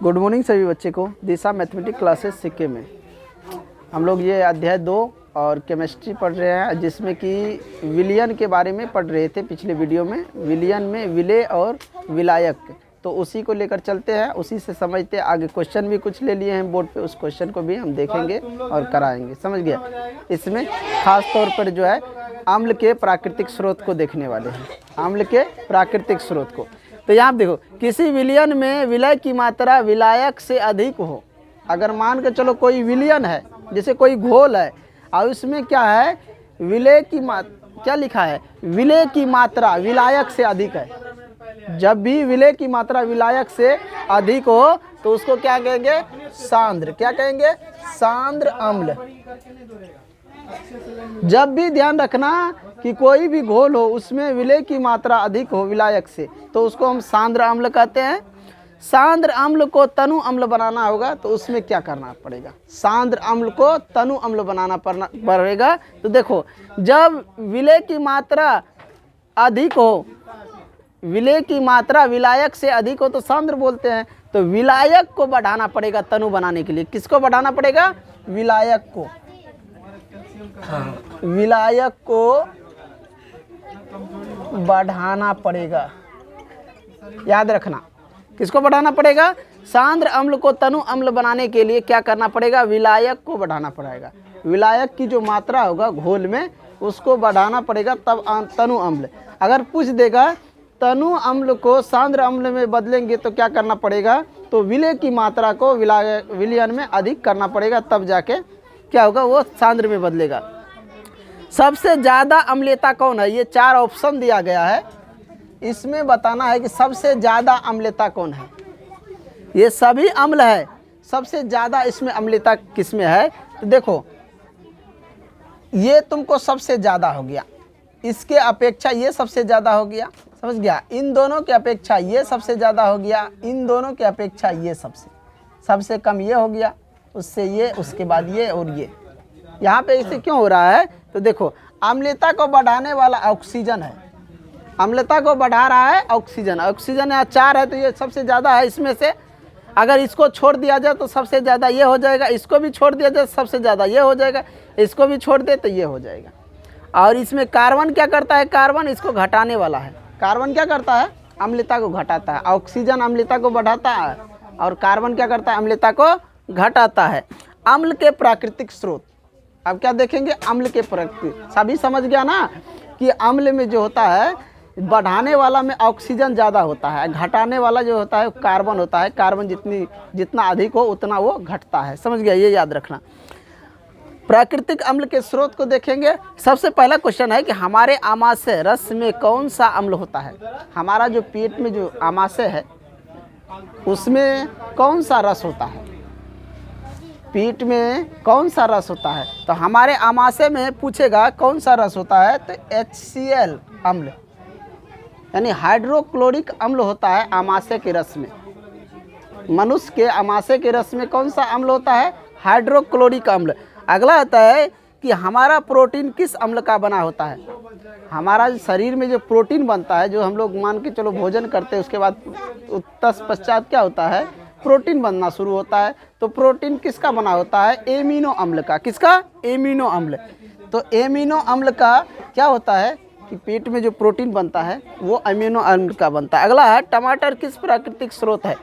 Good morning सभी बच्चे को। दिशा मैथमेटिक्स क्लासेस सिक्के में हम लोग ये अध्याय 2 और केमिस्ट्री पढ़ रहे हैं, जिसमें कि विलयन के बारे में पढ़ रहे थे पिछले वीडियो में। विलयन में विलेय और विलायक, तो उसी को लेकर चलते हैं, उसी से समझते हैं। आगे क्वेश्चन भी कुछ ले लिए हैं बोर्ड पे, उस क्वेश्चन को भी हम देखेंगे और कराएंगे। समझ गया? इसमें खास तौर पर जो है अम्ल के प्राकृतिक स्रोत को देखने वाले हैं, अम्ल के प्राकृतिक स्रोत को। तो यहाँ देखो, किसी विलयन में विलय की मात्रा विलायक से अधिक हो। अगर मान के चलो कोई विलयन है, जैसे कोई घोल है और उसमें क्या है, विलय की क्या लिखा है, विलय की मात्रा विलायक से अधिक है। जब भी विलय की मात्रा विलायक से अधिक हो तो उसको क्या कहेंगे, सांद्र। क्या कहेंगे, सांद्र अम्ल। जब भी ध्यान रखना कि कोई भी घोल हो उसमें विलय की मात्रा अधिक हो विलायक से, तो उसको हम सांद्र अम्ल कहते हैं। सांद्र अम्ल को तनु अम्ल बनाना होगा तो उसमें क्या करना पड़ेगा, सांद्र अम्ल को तनु अम्ल बनाना पड़ेगा। तो देखो, जब विलय की मात्रा अधिक हो, विलय की मात्रा विलायक से अधिक हो तो सांद्र बोलते हैं। तो विलायक को बढ़ाना पड़ेगा तनु बनाने के लिए। किसको बढ़ाना पड़ेगा, विलायक को। विलायक को बढ़ाना पड़ेगा, याद रखना। किसको बढ़ाना पड़ेगा, सांद्र अम्ल को तनु अम्ल बनाने के लिए क्या करना पड़ेगा, विलायक को बढ़ाना पड़ेगा। विलायक की जो मात्रा होगा घोल में उसको बढ़ाना पड़ेगा, तब तनु अम्ल। अगर पूछ देगा तनु अम्ल को सांद्र अम्ल में बदलेंगे तो क्या करना पड़ेगा, तो विलय की मात्रा को विलयन में अधिक करना पड़ेगा, तब जाके क्या होगा, वो सांद्र में बदलेगा। सबसे ज़्यादा अम्लता कौन है, ये 4 ऑप्शन दिया गया है, इसमें बताना है कि सबसे ज़्यादा अम्लता कौन है। ये सभी अम्ल है, सबसे ज़्यादा इसमें अम्लता किसमें है। तो देखो, ये तुमको सबसे ज़्यादा हो गया, इसके अपेक्षा ये सबसे ज़्यादा हो गया। समझ गया? इन दोनों के अपेक्षा ये सबसे ज़्यादा हो गया, इन दोनों के अपेक्षा ये सबसे कम ये हो गया, उससे ये, उसके बाद ये और ये। यहाँ पे इसे क्यों हो रहा है, तो देखो, अम्लता को बढ़ाने वाला ऑक्सीजन है, अम्लता को बढ़ा रहा है ऑक्सीजन। ऑक्सीजन यहाँ 4 है तो ये सबसे ज़्यादा है इसमें से। अगर इसको छोड़ दिया जाए तो सबसे ज़्यादा ये हो जाएगा, इसको भी छोड़ दिया जाए तो सबसे ज़्यादा ये हो जाएगा, इसको भी छोड़ दे तो ये हो जाएगा। और इसमें कार्बन क्या करता है, कार्बन इसको घटाने वाला है। कार्बन क्या करता है, अम्लता को घटाता है। ऑक्सीजन अम्लता को बढ़ाता है और कार्बन क्या करता है, अम्लता को घटाता है। अम्ल के प्राकृतिक स्रोत, अब क्या देखेंगे, अम्ल के प्राकृतिक। सभी समझ गया ना कि अम्ल में जो होता है, बढ़ाने वाला में ऑक्सीजन ज़्यादा होता है, घटाने वाला जो होता है कार्बन होता है। कार्बन जितना अधिक हो उतना वो घटता है। समझ गया, ये याद रखना। प्राकृतिक अम्ल के स्रोत को देखेंगे। सबसे पहला क्वेश्चन है कि हमारे आमाशय रस में कौन सा अम्ल होता है। हमारा जो पेट में जो आमाशय है उसमें कौन सा रस होता है, पेट में कौन सा रस होता है। तो हमारे आमाशय में पूछेगा कौन सा रस होता है, तो HCl अम्ल यानी हाइड्रोक्लोरिक अम्ल होता है आमाशय के रस में। मनुष्य के आमाशय के रस में कौन सा अम्ल होता है, हाइड्रोक्लोरिक अम्ल। अगला आता है कि हमारा प्रोटीन किस अम्ल का बना होता है। हमारा शरीर में जो प्रोटीन बनता है, जो हम लोग मान के चलो भोजन करते हैं, उसके बाद तत्पश्चात क्या होता है, प्रोटीन बनना शुरू होता है। तो प्रोटीन किसका बना होता है, एमिनो अम्ल का। किसका, एमिनो अम्ल। तो एमिनो अम्ल का क्या होता है कि पेट में जो प्रोटीन बनता है वो अमीनो अम्ल का बनता है। अगला है, टमाटर किस प्राकृतिक स्रोत है।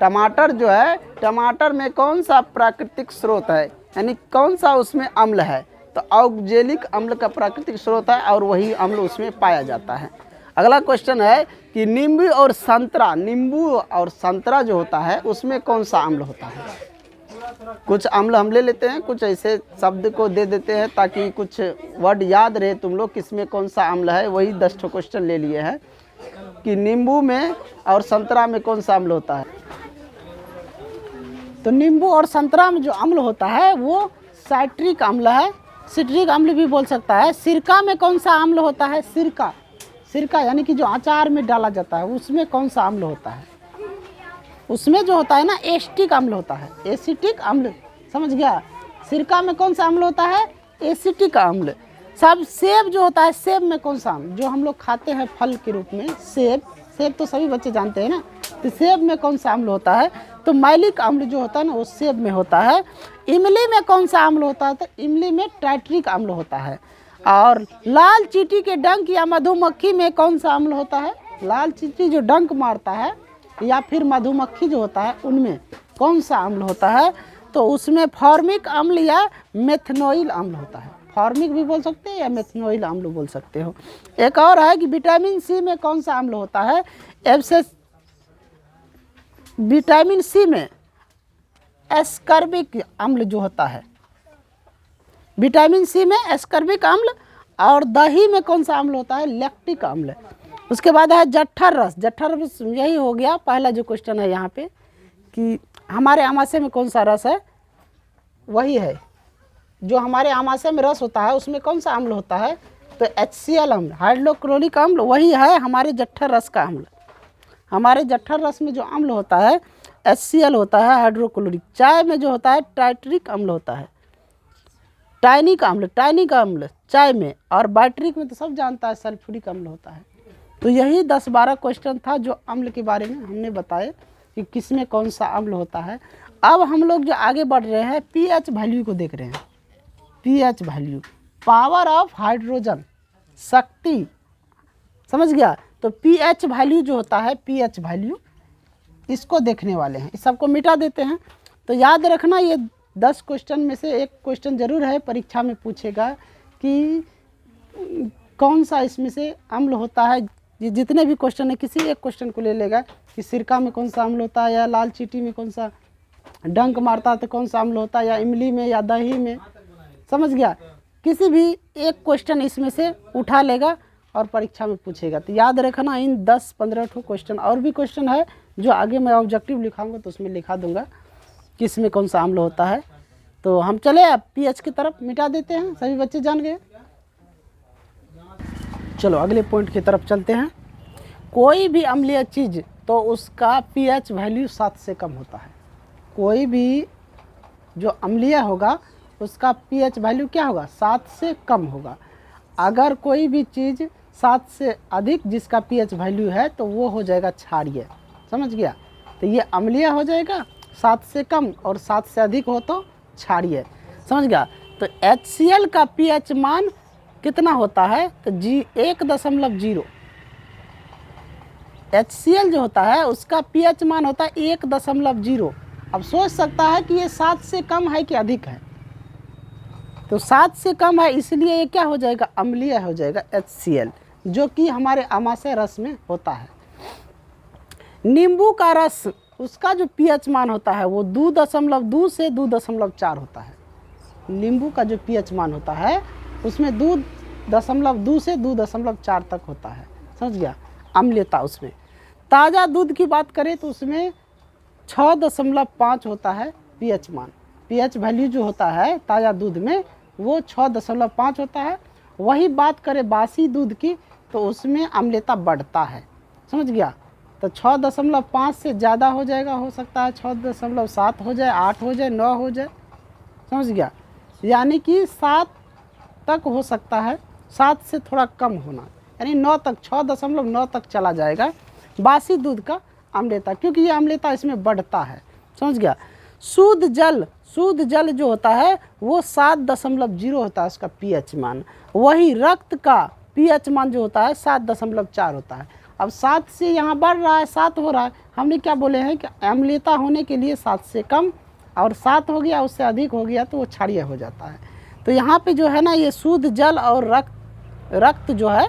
टमाटर जो है, टमाटर में कौन सा प्राकृतिक स्रोत है, यानी कौन सा उसमें अम्ल है, तो ऑक्जेलिक अम्ल का प्राकृतिक स्रोत है और वही अम्ल उसमें पाया जाता है। अगला क्वेश्चन है कि नींबू और संतरा, नींबू और संतरा जो होता है उसमें कौन सा अम्ल होता है। कुछ अम्ल हम ले लेते हैं, कुछ ऐसे शब्द को दे देते हैं ताकि कुछ वर्ड याद रहे तुम लोग, किसमें कौन सा अम्ल है। वही 10 क्वेश्चन ले लिए हैं कि नींबू में और संतरा में कौन सा अम्ल होता है। तो नींबू और संतरा में जो अम्ल होता है वो साइट्रिक अम्ल है, सिट्रिक अम्ल भी बोल सकता है। सिरका में कौन सा अम्ल होता है, सिरका यानी कि जो अचार में डाला जाता है उसमें कौन सा अम्ल होता है, उसमें जो होता है ना एसिटिक अम्ल होता है, एसिटिक अम्ल। समझ गया? सिरका में कौन सा अम्ल होता है, एसिटिक अम्ल। सेब जो होता है, सेब में कौन सा अम्ल, जो हम लोग खाते हैं फल के रूप में, सेब, सेब तो सभी बच्चे जानते हैं ना। तो सेब में कौन सा अम्ल होता है? तो मैलिक अम्ल जो होता है ना वो सेब में होता है। इमली में कौन सा अम्ल होता है? तो इमली में टाइट्रिक अम्ल होता है। और लाल चींटी के डंक या मधुमक्खी में कौन सा अम्ल होता है? लाल चींटी जो डंक मारता है या फिर मधुमक्खी जो होता है उनमें कौन सा अम्ल होता है? तो उसमें फॉर्मिक अम्ल या मेथनोइल अम्ल होता है। फॉर्मिक भी बोल सकते हैं या मेथनोइल अम्ल बोल सकते हो। एक और है कि विटामिन सी में कौन सा अम्ल होता है? विटामिन सी में एस्कर्बिक अम्ल जो होता है, विटामिन सी में एस्कर्बिक अम्ल। और दही में कौन सा अम्ल होता है? लैक्टिक अम्ल। उसके बाद है जठर रस। जठर रस यही हो गया पहला जो क्वेश्चन है यहाँ पे कि हमारे आमाशय में कौन सा रस है? वही है जो हमारे आमाशय में रस होता है उसमें कौन सा अम्ल होता है? तो HCl अम्ल, हाइड्रोक्लोरिक अम्ल, वही है हमारे जठर रस का अम्ल। हमारे जठर रस में जो अम्ल होता है HCl होता है, हाइड्रोक्लोरिक। चाय में जो होता है टाइट्रिक अम्ल होता है, टाइनिक अम्ल चाय में। और बाइट्रिक में तो सब जानता है सल्फ्यूरिक अम्ल होता है। तो यही 10-12 क्वेश्चन था जो अम्ल के बारे में हमने बताए कि किस में कौन सा अम्ल होता है। अब हम लोग जो आगे बढ़ रहे हैं pH वैल्यू को देख रहे हैं। pH value, power of hydrogen, शक्ति, समझ गया? तो pH वैल्यू जो होता है, pH वैल्यू, इसको देखने वाले हैं। इस सबको मिटा देते हैं। तो याद रखना ये 10 क्वेश्चन में से एक क्वेश्चन जरूर है परीक्षा में पूछेगा कि कौन सा इसमें से अम्ल होता है। ये जितने भी क्वेश्चन है किसी एक क्वेश्चन को ले लेगा कि सिरका में कौन सा अम्ल होता है, या लाल चींटी में कौन सा डंक मारता है तो कौन सा अम्ल होता है, या इमली में या दही में, समझ गया? किसी भी एक क्वेश्चन इसमें से उठा लेगा और परीक्षा में पूछेगा। तो याद रखना इन 10-15 क्वेश्चन। और भी क्वेश्चन है जो आगे मैं ऑब्जेक्टिव लिखाऊंगा तो उसमें लिखा दूंगा किस में कौन सा अम्ल होता है। तो हम चले अब pH की तरफ, मिटा देते हैं, सभी बच्चे जान गए। चलो अगले पॉइंट की तरफ चलते हैं। कोई भी अम्लीय चीज़ तो उसका pH वैल्यू 7 से कम होता है। कोई भी जो अम्लीय होगा उसका pH वैल्यू क्या होगा? 7 से कम होगा। अगर कोई भी चीज़ 7 से अधिक जिसका pH वैल्यू है तो वो हो जाएगा क्षारीय, समझ गया? तो ये अम्लीय हो जाएगा 7 से कम, और 7 से अधिक हो तो क्षारीय, समझ गया? तो HCl का pH मान कितना होता है? तो 1.0। HCl जो होता है उसका pH मान होता है 1.0। अब सोच सकता है कि ये 7 से कम है कि अधिक है। तो 7 से कम है इसलिए ये क्या हो जाएगा? अम्लीय हो जाएगा HCl, जो कि हमारे आमाशय रस में होता है। नींबू का रस, उसका जो pH मान होता है वो 2.2 से 2.4 होता है। नींबू का जो pH मान होता है उसमें 2.2 से 2.4 तक होता है, समझ गया? अम्लीयता उसमें। ताज़ा दूध की बात करें तो उसमें 6.5 होता है pH मान। pH वैल्यू जो होता है ताज़ा दूध में वो 6.5 होता है। वही बात करें बासी दूध की तो उसमें अम्लीयता बढ़ता है, समझ गया? तो 6.5 से ज़्यादा हो जाएगा, हो सकता है 6.7 हो जाए, 8 हो जाए, 9 हो जाए, समझ गया? यानी कि 7 तक हो सकता है, 7 से थोड़ा कम होना, यानी 9 तक, 6.9 तक चला जाएगा बासी दूध का अम्लीयता, क्योंकि ये अम्लीयता इसमें बढ़ता है, समझ गया? शुद्ध जल जो होता है वो 7.0 होता है उसका pH मान। वही रक्त का pH मान जो होता है 7.4 होता है। अब 7 से यहाँ बढ़ रहा है, 7 हो रहा है। हमने क्या बोले हैं कि अम्लीयता होने के लिए 7 से कम, और 7 हो गया उससे अधिक हो गया तो वो क्षारीय हो जाता है। तो यहाँ पे जो है ना ये शुद्ध जल और रक्त जो है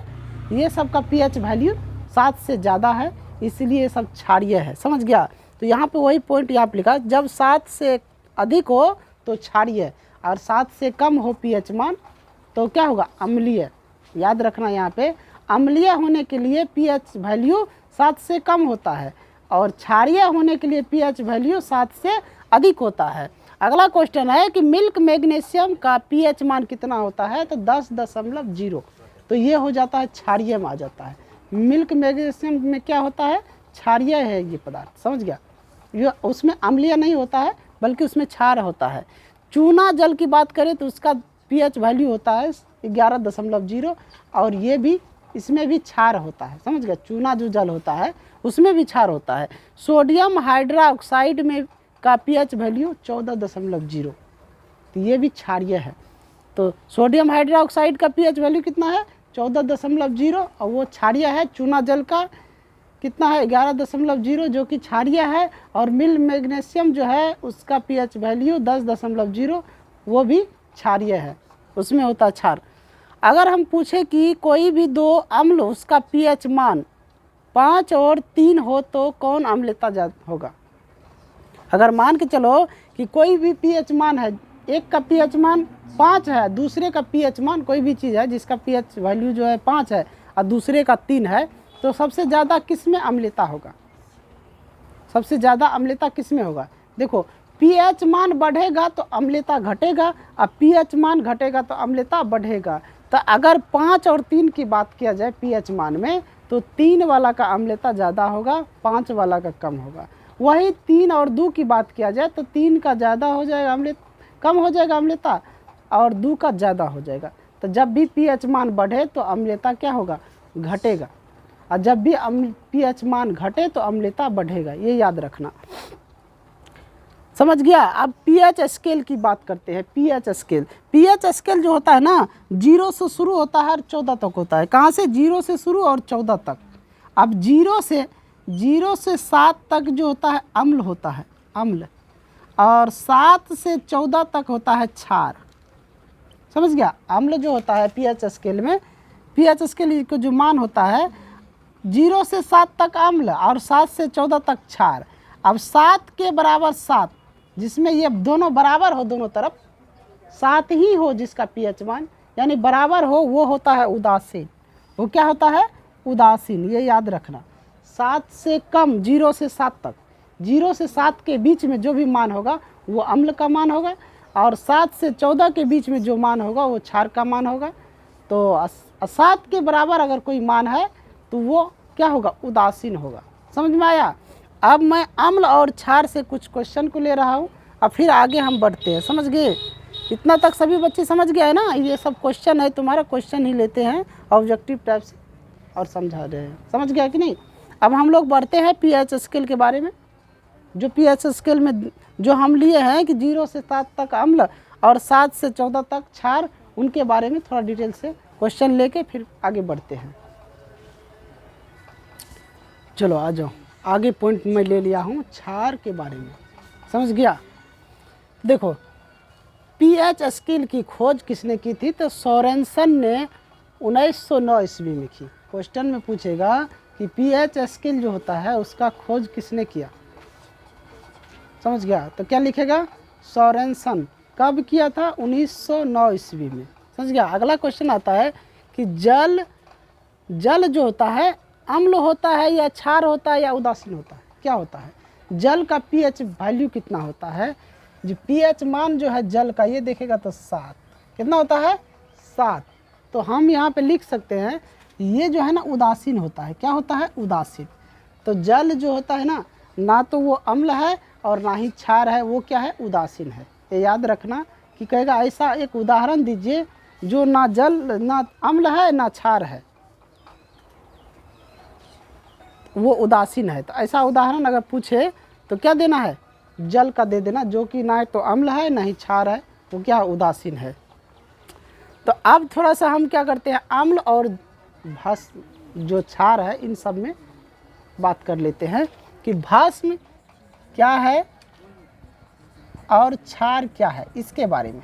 ये सब का pH वैल्यू 7 से ज़्यादा है, इसलिए ये सब क्षारीय है, समझ गया? तो यहाँ पे वही पॉइंट यहाँ पे लिखा, जब 7 से अधिक हो तो क्षारीय, और 7 से कम हो pH मान तो क्या होगा? अम्लीय। याद रखना यहाँ पे अम्लीय होने के लिए pH वैल्यू 7 से कम होता है, और क्षारीय होने के लिए pH वैल्यू 7 से अधिक होता है। अगला क्वेश्चन है कि मिल्क मैग्नीशियम का pH मान कितना होता है? तो 10.0। तो ये हो जाता है क्षारीय में आ जाता है। मिल्क मैग्नीशियम में क्या होता है? क्षारीय है ये पदार्थ, समझ गया? ये उसमें अम्लीय नहीं होता है बल्कि उसमें क्षार होता है। चूना जल की बात करें तो उसका pH वैल्यू होता है 11.0, और ये भी इसमें भी क्षार होता है, समझ गया। चूना जो जल होता है उसमें भी क्षार होता है। सोडियम हाइड्रोक्साइड में का पीएच वैल्यू 14.0, तो ये भी क्षारीय है। तो सोडियम हाइड्रोक्साइड का पीएच वैल्यू कितना है 14.0 और वो क्षारीय है। चूना जल का कितना है 11.0 जो कि क्षारीय है। और मिल मैग्नीशियम जो है उसका पीएच वैल्यू 10.0 वो भी क्षारीय है, उसमें होता है क्षार। अगर हम पूछे कि कोई भी दो अम्ल उसका पीएच मान 5 और 3 हो तो कौन अम्लता होगा। अगर मान के चलो कि कोई भी पीएच मान है, एक का पीएच मान 5 है, दूसरे का पीएच मान कोई भी चीज़ है जिसका पीएच वैल्यू जो है 5 है और दूसरे का 3 है, तो सबसे ज़्यादा किस में अम्लता होगा, सबसे ज़्यादा अम्लता किस में होगा। देखो पीएच मान बढ़ेगा तो अम्लता घटेगा और पीएच मान घटेगा तो अम्लता बढ़ेगा। तो अगर 5 और 3 की बात किया जाए पीएच मान में तो 3 वाला का अम्लता ज़्यादा होगा, 5 वाला का कम होगा। वही 3 और 2 की बात किया जाए तो 3 का ज़्यादा हो जाएगा कम हो जाएगा अम्लता और 2 का ज़्यादा हो जाएगा। तो जब भी पीएच मान बढ़े तो अम्लता क्या होगा, घटेगा, और जब भी पीएच मान घटे तो अम्लता बढ़ेगा, ये याद रखना। समझ गया। अब पीएच स्केल की बात करते हैं। पीएच स्केल जो होता है ना 0 से शुरू होता है और 14 तक होता है। कहाँ से, 0 से शुरू और 14 तक। अब 0 से 7 तक जो होता है अम्ल होता है, अम्ल, और 7 से 14 तक होता है क्षार। समझ गया। अम्ल जो होता है पीएच स्केल में, पीएच स्केल को जो मान होता है 0 से 7 तक अम्ल और 7 से 14 तक क्षार। अब 7 के बराबर 7 जिसमें ये दोनों बराबर हो, दोनों तरफ 7 ही हो जिसका पीएच मान यानी बराबर हो, वो होता है उदासीन। वो क्या होता है, उदासीन, ये याद रखना। 7 से कम 0 से 7 तक, 0 से 7 के बीच में जो भी मान होगा वो अम्ल का मान होगा और 7 से 14 के बीच में जो मान होगा वो क्षार का मान होगा। तो 7 के बराबर अगर कोई मान है तो वो क्या होगा, उदासीन होगा। समझ में आया। अब मैं अम्ल और क्षार से कुछ क्वेश्चन को ले रहा हूँ और फिर आगे हम बढ़ते हैं। समझ गए, इतना तक सभी बच्चे समझ गए ना। ये सब क्वेश्चन है, तुम्हारा क्वेश्चन ही लेते हैं ऑब्जेक्टिव टाइप से और समझा रहे हैं। समझ गया कि नहीं। अब हम लोग बढ़ते हैं पीएच स्केल के बारे में। जो पीएच स्केल में जो हम लिए हैं कि 0 से 7 तक अम्ल और 7 से 14 तक क्षार, उनके बारे में थोड़ा डिटेल से क्वेश्चन लेके फिर आगे बढ़ते हैं। चलो आ जाओ, आगे पॉइंट मैं ले लिया हूँ क्षार के बारे में। समझ गया। देखो पीएच स्केल की खोज किसने की थी, तो सोरेनसन ने 1909 ईस्वी में की। क्वेश्चन में पूछेगा कि पीएच स्केल जो होता है उसका खोज किसने किया। समझ गया। तो क्या लिखेगा, सोरेनसन। कब किया था, 1909 ईस्वी में। समझ गया। अगला क्वेश्चन आता है कि जल जो होता है अम्ल होता है या क्षार होता है या उदासीन होता है, क्या होता है। जल का पीएच वैल्यू कितना होता है, जो पीएच मान जो है जल का ये देखेगा तो 7 कितना होता है, 7। तो हम यहाँ पे लिख सकते हैं ये जो है ना उदासीन होता है। क्या होता है, उदासीन। तो जल जो होता है ना तो वो अम्ल है और ना ही क्षार है, वो क्या है, उदासीन है। ये याद रखना कि कहेगा ऐसा एक उदाहरण दीजिए जो ना जल ना अम्ल है ना क्षार है, वो उदासीन है। तो ऐसा उदाहरण अगर पूछे तो क्या देना है, जल का दे देना, जो कि ना तो अम्ल है ना ही क्षार है, वो क्या उदासीन है। तो अब थोड़ा सा हम क्या करते हैं, अम्ल और भस्म जो क्षार है इन सब में बात कर लेते हैं कि भस्म क्या है और क्षार क्या है, इसके बारे में।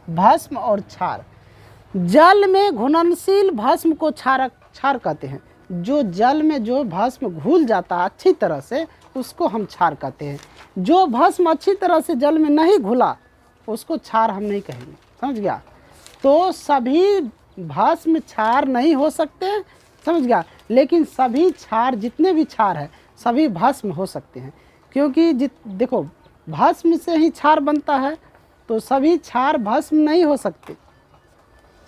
भस्म और क्षार, जल में घुलनशील भस्म को क्षार कहते हैं। जो जल में जो भस्म घुल जाता है अच्छी तरह से उसको हम क्षार कहते हैं। जो भस्म अच्छी तरह से जल में नहीं घुला उसको क्षार हम नहीं कहेंगे। समझ गया। तो सभी भस्म क्षार नहीं हो सकते, समझ गया, लेकिन सभी क्षार जितने भी क्षार है सभी भस्म हो सकते हैं। क्योंकि देखो भस्म से ही क्षार बनता है, तो सभी क्षार भस्म नहीं हो सकते।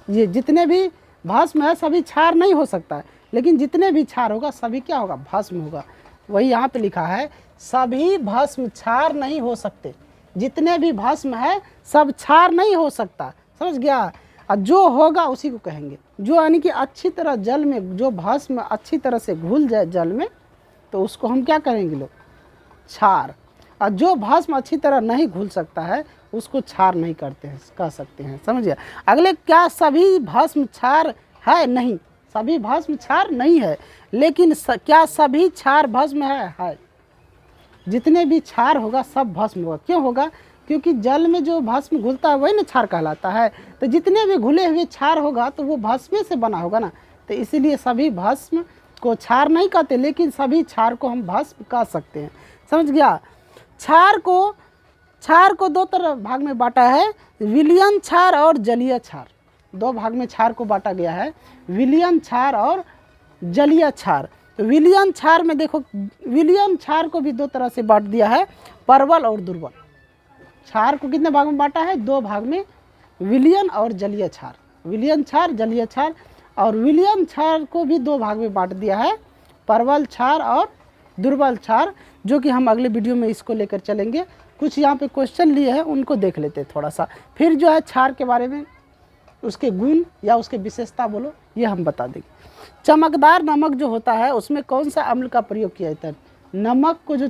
ये जितने भी भस्म है सभी क्षार नहीं हो सकता है, लेकिन जितने भी क्षार होगा सभी क्या होगा, भस्म होगा। वही यहाँ पे लिखा है सभी भस्म क्षार नहीं हो सकते। जितने भी भस्म है सब क्षार नहीं हो सकता। समझ गया। और जो होगा उसी को कहेंगे। जो यानी कि अच्छी तरह जल में, जो भस्म अच्छी तरह से घुल जाए जल में, तो उसको हम क्या करेंगे लोग, क्षार। और जो भस्म अच्छी तरह नहीं घुल सकता है उसको क्षार नहीं करते हैं, कह सकते हैं। समझिए। अगले, क्या सभी भस्म क्षार है? नहीं, सभी भस्म क्षार नहीं है, लेकिन क्या सभी क्षार भस्म है? जितने भी क्षार होगा सब भस्म होगा। क्यों होगा? क्योंकि जल में जो भस्म घुलता है वही ना क्षार कहलाता है। तो जितने भी घुले हुए क्षार होगा तो वो भस्म से बना होगा ना। तो इसीलिए सभी भस्म को क्षार नहीं कहते, लेकिन सभी क्षार को हम भस्म कह सकते हैं। समझ गया? क्षार को दो तरह भाग में बांटा है, विलयन क्षार और जलीय क्षार। दो भाग में क्षार को बांटा गया है, विलयन क्षार और जलीय क्षार। तो विलयन क्षार में देखो, विलयन क्षार को भी दो तरह से बांट दिया है, परवल और दुर्बल। क्षार को कितने भाग में बांटा है? दो भाग में, विलयन और जलीय क्षार। विलयन क्षार, जलीय क्षार। और विलयन क्षार को भी दो भाग में बांट दिया है, परवल क्षार और दुर्बल क्षार, जो कि हम अगले वीडियो में इसको लेकर चलेंगे। कुछ यहाँ पे क्वेश्चन लिए हैं, उनको देख लेते हैं थोड़ा सा, फिर जो है क्षार के बारे में, उसके गुण या उसके विशेषता बोलो, ये हम बता देंगे। चमकदार नमक जो होता है उसमें कौन सा अम्ल का प्रयोग किया जाता है? नमक को जो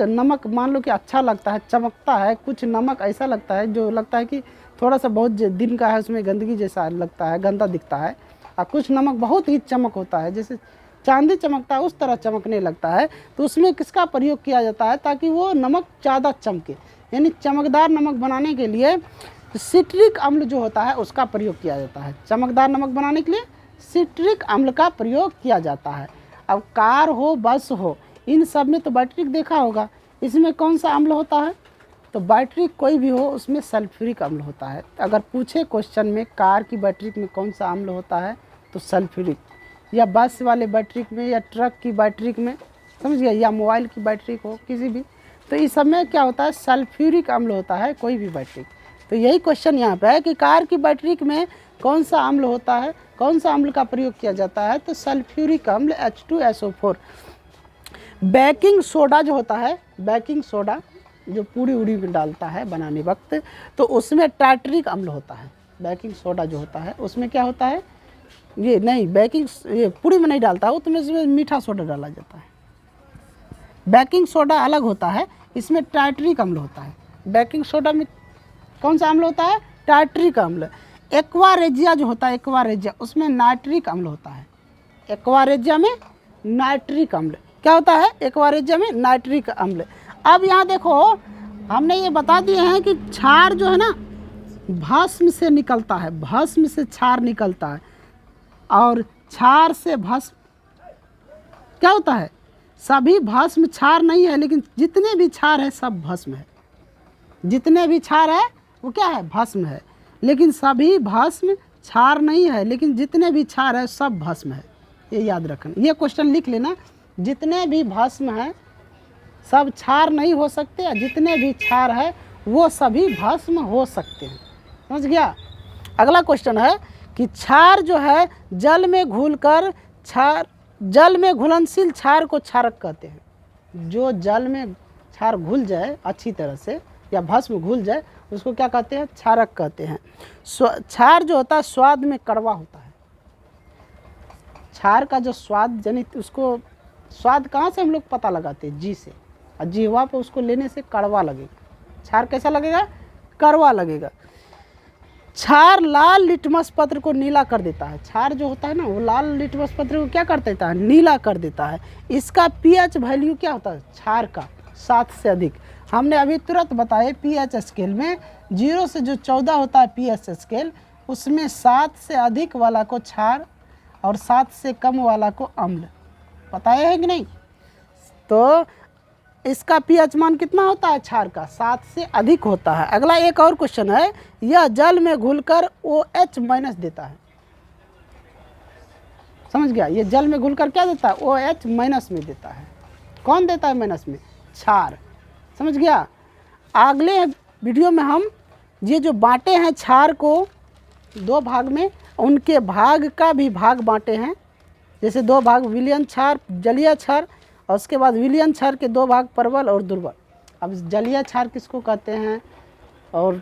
नमक मान लो कि अच्छा लगता है, चमकता है, कुछ नमक ऐसा लगता है जो लगता है कि थोड़ा सा बहुत दिन का है, उसमें गंदगी जैसा लगता है, गंदा दिखता है। और कुछ नमक बहुत ही चमक होता है, जैसे चांदी चमकता है उस तरह चमकने लगता है। तो उसमें किसका प्रयोग किया जाता है ताकि वो नमक ज़्यादा चमके? यानी चमकदार नमक बनाने के लिए सिट्रिक अम्ल जो होता है उसका प्रयोग किया जाता है। चमकदार नमक बनाने के लिए सिट्रिक अम्ल का प्रयोग किया जाता है। अब कार हो, बस हो, इन सब में तो बैटरिक देखा होगा, इसमें कौन सा अम्ल होता है? तो बैटरिक कोई भी हो उसमें सल्फ्यूरिक अम्ल होता है। अगर पूछे क्वेश्चन में कार की बैटरिक में कौन सा अम्ल होता है तो सल्फ्यूरिक, या बस वाले बैटरिक में, या ट्रक की बैटरिक में, समझ गया, या मोबाइल की बैटरिक हो किसी भी, तो इस सब में क्या होता है? सल्फ्यूरिक अम्ल होता है कोई भी बैटरिक। तो यही क्वेश्चन यहाँ पे है कि कार की बैटरिक में कौन सा अम्ल होता है, कौन सा अम्ल का प्रयोग किया जाता है? तो सल्फ्यूरिक अम्ल H2SO4। बेकिंग सोडा जो होता है, बेकिंग सोडा जो पूड़ी उड़ी में डालता है बनाने वक्त, तो उसमें टार्टरिक अम्ल होता है। बेकिंग सोडा जो होता है उसमें क्या होता है? ये नहीं, ये पूड़ी में नहीं डालता है, उसमें मीठा सोडा डाला जाता है। बेकिंग सोडा अलग होता है, इसमें टार्टरिक अम्ल होता है। बेकिंग सोडा में कौन सा अम्ल होता है? टार्टरिक अम्ल। एक्वारेजिया जो होता है, एक्वारेजिया, उसमें नाइट्रिक अम्ल होता है। एक्वारेजिया में नाइट्रिक अम्ल क्या होता है? एक्वारेजिया में नाइट्रिक अम्ल। अब यहाँ देखो, हमने ये बता दिए हैं कि क्षार जो है ना भस्म से निकलता है, भस्म से क्षार निकलता है, और क्षार से भस्म क्या होता है? सभी भस्म क्षार नहीं है, लेकिन जितने भी क्षार है सब भस्म है। जितने भी क्षार है वो क्या है? भस्म है। लेकिन सभी भस्म क्षार नहीं है, लेकिन जितने भी क्षार है सब भस्म है। ये याद रखना, ये क्वेश्चन लिख लेना। जितने भी भस्म हैं सब क्षार नहीं हो सकते, या जितने भी क्षार है वो सभी भस्म हो सकते हैं। समझ गया? अगला क्वेश्चन है कि क्षार जो है जल में घुलकर जल में घुलनशील क्षार को क्षारक कहते हैं। जो जल में क्षार घुल जाए अच्छी तरह से, या भस्म घुल जाए, उसको क्या कहते हैं? क्षारक कहते हैं। क्षार जो होता है स्वाद में कड़वा होता है। क्षार का जो स्वाद जनित, उसको स्वाद कहाँ से हम लोग पता लगाते हैं? जी से। और जीवा पे उसको लेने से कड़वा लगेगा। क्षार कैसा लगेगा? कड़वा लगेगा। क्षार लाल लिटमस पत्र को नीला कर देता है। क्षार जो होता है ना, वो लाल लिटमस पत्र को क्या कर देता है? नीला कर देता है। इसका पीएच वैल्यू क्या होता है? क्षार का 7 से अधिक। हमने अभी तुरंत बताया पीएच स्केल में 0 से जो 14 होता है पीएच स्केल, उसमें 7 से अधिक वाला को क्षार और 7 से कम वाला को अम्ल। बताया है कि नहीं? तो इसका पीएच मान कितना होता है? क्षार का 7 से अधिक होता है। अगला एक और क्वेश्चन है, यह जल में घुलकर OH- देता है। समझ गया? ये जल में घुलकर क्या देता है? OH- में देता है। कौन देता है माइनस में? क्षार। समझ गया? अगले वीडियो में हम ये जो बांटे हैं क्षार को 2 भाग में, उनके भाग का भी भाग बांटे हैं। जैसे 2 भाग विलयन क्षार, जलीय क्षार, और उसके बाद विलयन क्षार के 2 भाग परवल और दुर्बल। अब जलीय क्षार किसको कहते हैं और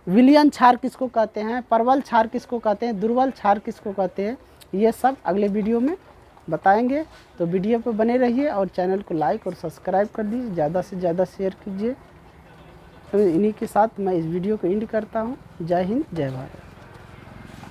विलियन क्षार किसको कहते हैं, प्रबल क्षार किसको कहते हैं, दुर्बल क्षार किसको कहते हैं, ये सब अगले वीडियो में बताएंगे। तो वीडियो पे बने रहिए और चैनल को लाइक और सब्सक्राइब कर दीजिए, ज़्यादा से ज़्यादा शेयर कीजिए। तो इन्हीं के साथ मैं इस वीडियो को एंड करता हूँ। जय हिंद, जय भारत।